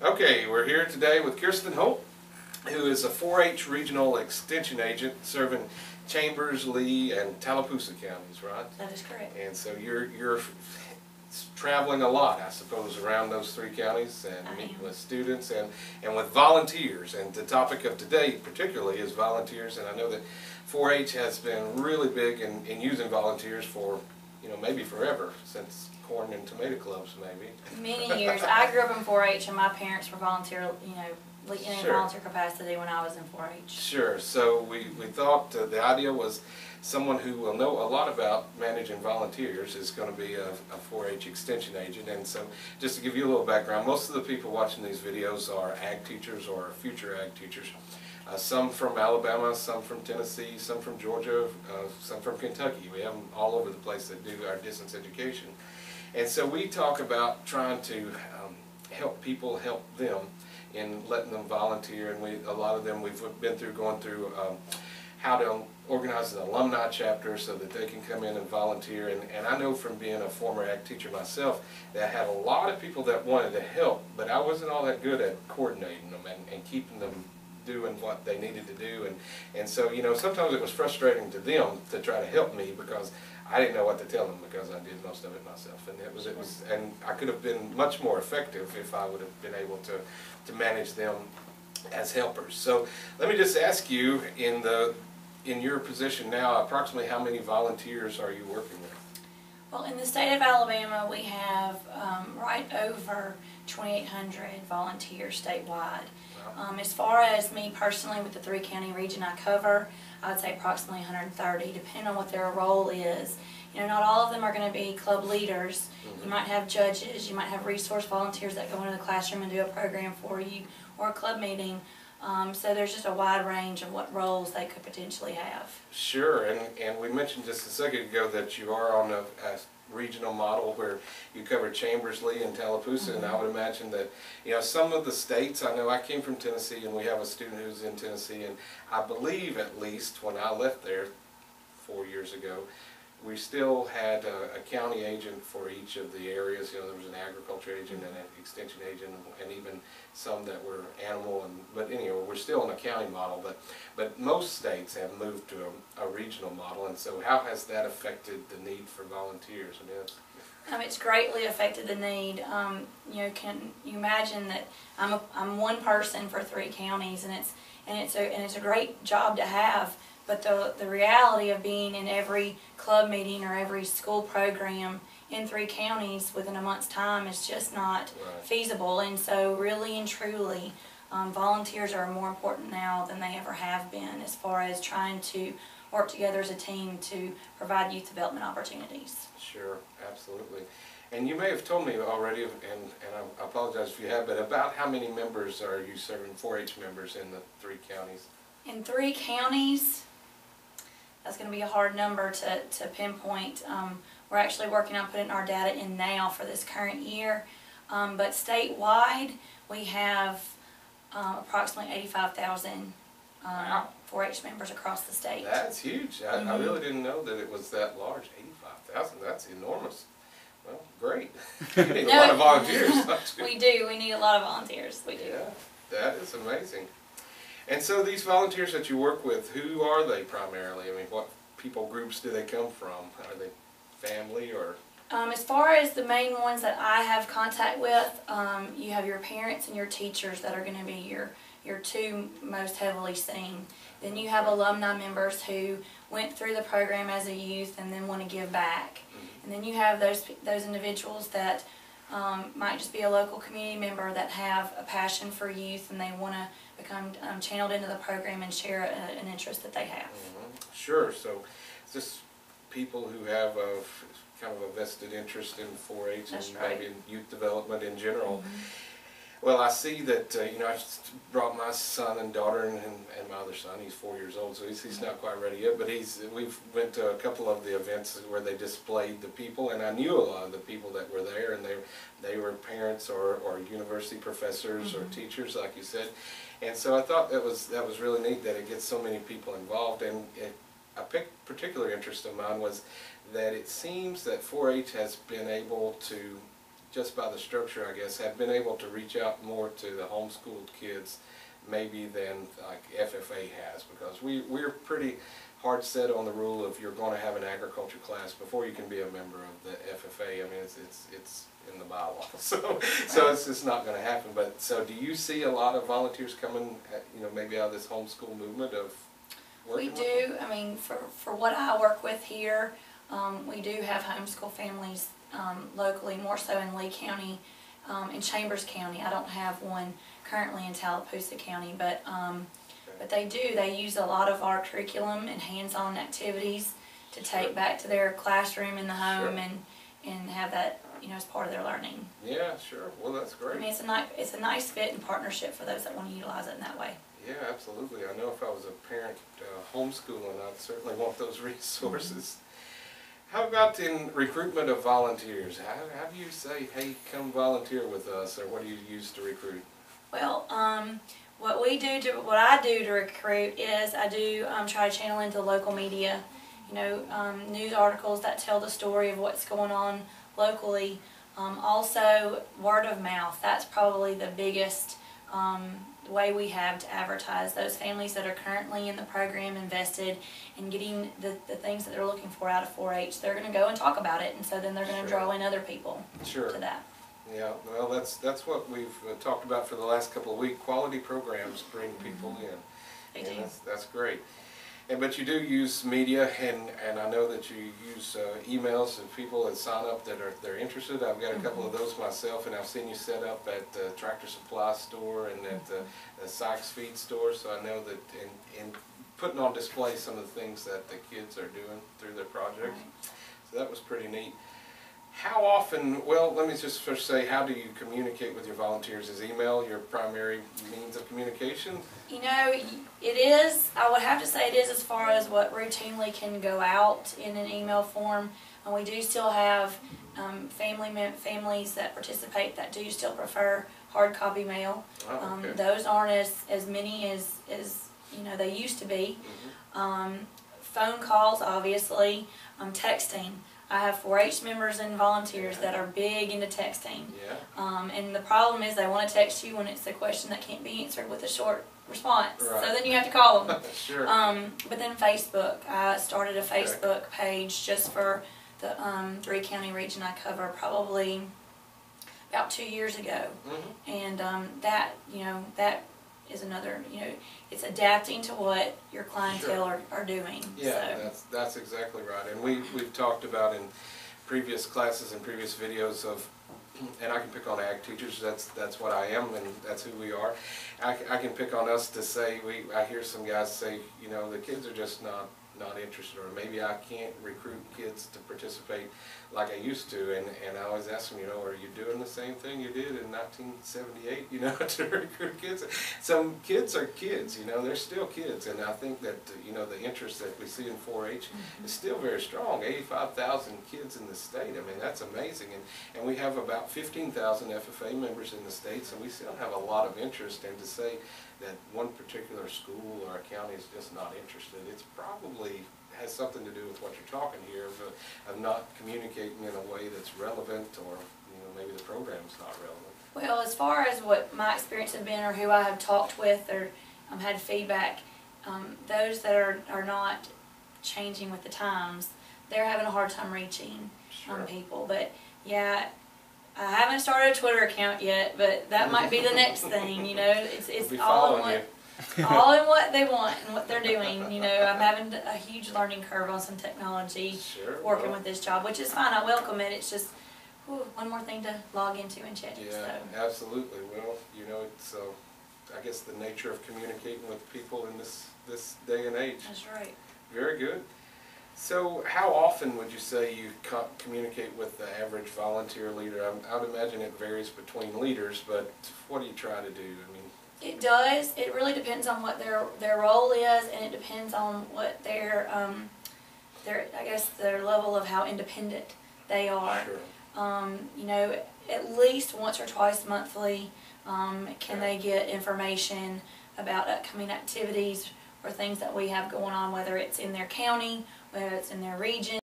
Okay, we're here today with Kirsten Holt, who is a 4-H regional extension agent serving Chambers, Lee, and Tallapoosa counties, right? That is correct. And so you're traveling a lot, I suppose, around those three counties and meeting with students and with volunteers. And the topic of today particularly is volunteers, and I know that 4-H has been really big in using volunteers for, maybe forever, since corn and tomato clubs, maybe. Many years. I grew up in 4-H, and my parents were volunteer, in a volunteer capacity when I was in 4-H. Sure. So we thought the idea was someone who will know a lot about managing volunteers is going to be a 4-H extension agent. And so just to give you a little background, most of the people watching these videos are ag teachers or future ag teachers. Some from Alabama, some from Tennessee, some from Georgia, some from Kentucky. We have them all over the place that do our distance education. And so we talk about trying to help people help them in letting them volunteer, and a lot of them we've been through going through how to organize an alumni chapter so that they can come in and volunteer. And I know from being a former ag teacher myself that I had a lot of people that wanted to help, but I wasn't all that good at coordinating them and keeping them doing what they needed to do. And so, sometimes it was frustrating to them to try to help me because I didn't know what to tell them because I did most of it myself. And and I could have been much more effective if I would have been able to manage them as helpers. So let me just ask you, in your position now, approximately how many volunteers are you working with? Well, in the state of Alabama, we have right over 2,800 volunteers statewide. As far as me personally, with the 3-county region I cover, I'd say approximately 130, depending on what their role is. Not all of them are going to be club leaders. You might have judges, you might have resource volunteers that go into the classroom and do a program for you, or a club meeting. So there's just a wide range of what roles they could potentially have. Sure, and we mentioned just a second ago that you are on a regional model where you cover Chambers, Lee, and Tallapoosa, and I would imagine that some of the states, I know I came from Tennessee, and we have a student who's in Tennessee, and I believe at least when I left there 4 years ago, we still had a county agent for each of the areas. There was an agriculture agent and an extension agent, and even some that were animal. But anyway, we're still in a county model. But most states have moved to a regional model. And so, how has that affected the need for volunteers? It's greatly affected the need. Can you imagine that I'm one person for 3 counties, and it's a great job to have. But the reality of being in every club meeting or every school program in 3 counties within a month's time is just not feasible. And so really and truly, volunteers are more important now than they ever have been as far as trying to work together as a team to provide youth development opportunities. Sure, absolutely. And you may have told me already, and I apologize if you have, but about how many members are you serving, 4-H members in the 3 counties? In 3 counties, that's going to be a hard number to pinpoint. We're actually working on putting our data in now for this current year. But statewide, we have approximately 85,000 4-H members across the state. That's huge. I really didn't know that it was that large. 85,000, that's enormous. Well, great. We need a lot of volunteers. We do. We need a lot of volunteers. We do. Yeah, that is amazing. And so these volunteers that you work with, who are they primarily? What people groups do they come from? Are they family or? As far as the main ones that I have contact with, you have your parents and your teachers that are going to be your 2 most heavily seen. Then you have alumni members who went through the program as a youth and then want to give back. And then you have those individuals that might just be a local community member that have a passion for youth and they want to become channeled into the program and share an interest that they have. Sure. So just people who have kind of a vested interest in 4-H and maybe in youth development in general. Well, I see that, I brought my son and daughter and my other son. He's 4 years old, so he's not quite ready yet, but we've went to a couple of the events where they displayed the people, and I knew a lot of the people that were there, and they were parents or university professors or teachers, like you said. And so I thought that was really neat that it gets so many people involved. And a particular interest of mine was that it seems that 4-H has been able to just by the structure, I guess, have been able to reach out more to the homeschooled kids maybe than like FFA has, because we're pretty hard set on the rule of you're going to have an agriculture class before you can be a member of the FFA. I mean, it's in the bylaw, so it's just not going to happen. But so, do you see a lot of volunteers coming, maybe out of this homeschool movement of working? We do. I mean, for what I work with here, we do have homeschool families locally, more so in Lee County, in Chambers County. I don't have one currently in Tallapoosa County, but they do. They use a lot of our curriculum and hands-on activities to take back to their classroom in the home and have that, as part of their learning. Yeah, sure. Well, that's great. I mean, it's a nice fit and partnership for those that want to utilize it in that way. Yeah, absolutely. I know if I was a parent homeschooling, I'd certainly want those resources. How about in recruitment of volunteers? How do you say, hey, come volunteer with us, or what do you use to recruit? Well, what I do to recruit is I do try to channel into local media, news articles that tell the story of what's going on locally. Also, word of mouth. That's probably the biggest way we have to advertise. Those families that are currently in the program invested in getting the things that they're looking for out of 4-H, they're going to go and talk about it, and so then they're going to draw in other people to that. Yeah, well, that's what we've talked about for the last couple of weeks. Quality programs bring people in. They do. That's great. But you do use media, and I know that you use emails of people that sign up that they're interested. I've got a couple of those myself, and I've seen you set up at the Tractor Supply store and at the Sykes Feed store, so I know that in putting on display some of the things that the kids are doing through their projects. So that was pretty neat. How often, well, let me just first say, how do you communicate with your volunteers? Is email your primary means of communication? It is. I would have to say it is, as far as what routinely can go out in an email form. And we do still have families that participate that do still prefer hard copy mail. Oh, okay. Those aren't as many as they used to be. Phone calls, obviously. Texting. I have 4-H members and volunteers that are big into texting. Yeah. And the problem is they want to text you when it's a question that can't be answered with a short response. Right. So then you have to call them. Sure. But then Facebook. I started a Facebook page just for the 3-county region I cover, probably about 2 years ago. And that is another, it's adapting to what your clientele are doing. Yeah, so that's exactly right. And we've talked about in previous classes and previous videos of, and I can pick on ag teachers, that's what I am, and that's who we are. I can pick on us to say, I hear some guys say, the kids are just not interested, or maybe I can't recruit kids to participate like I used to, and I always ask them, are you doing the same thing you did in 1978, to recruit kids? Some kids are kids, they're still kids, and I think that, the interest that we see in 4-H is still very strong. 85,000 kids in the state, I mean, that's amazing, and we have about 15,000 FFA members in the state, so we still have a lot of interest, and to say that one particular school or a county is just not interested, it's probably has something to do with what you're talking here of not communicating in a way that's relevant, or maybe the program's not relevant. Well, as far as what my experience has been, or who I have talked with, or had feedback, those that are not changing with the times, they're having a hard time reaching people. But yeah, I haven't started a Twitter account yet, but that might be the next thing. It's all in what they want and what they're doing. I'm having a huge learning curve on some technology working with this job, which is fine. I welcome it. It's just one more thing to log into and check. Yeah, so. Absolutely. Well, it's I guess the nature of communicating with people in this day and age. That's right. Very good. So how often would you say you communicate with the average volunteer leader? I would imagine it varies between leaders, but what do you try to do? I mean, it does. It really depends on what their role is, and it depends on what their level of how independent they are. Sure. At least once or twice monthly, can they get information about upcoming activities or things that we have going on, whether it's in their county, whether it's in their region.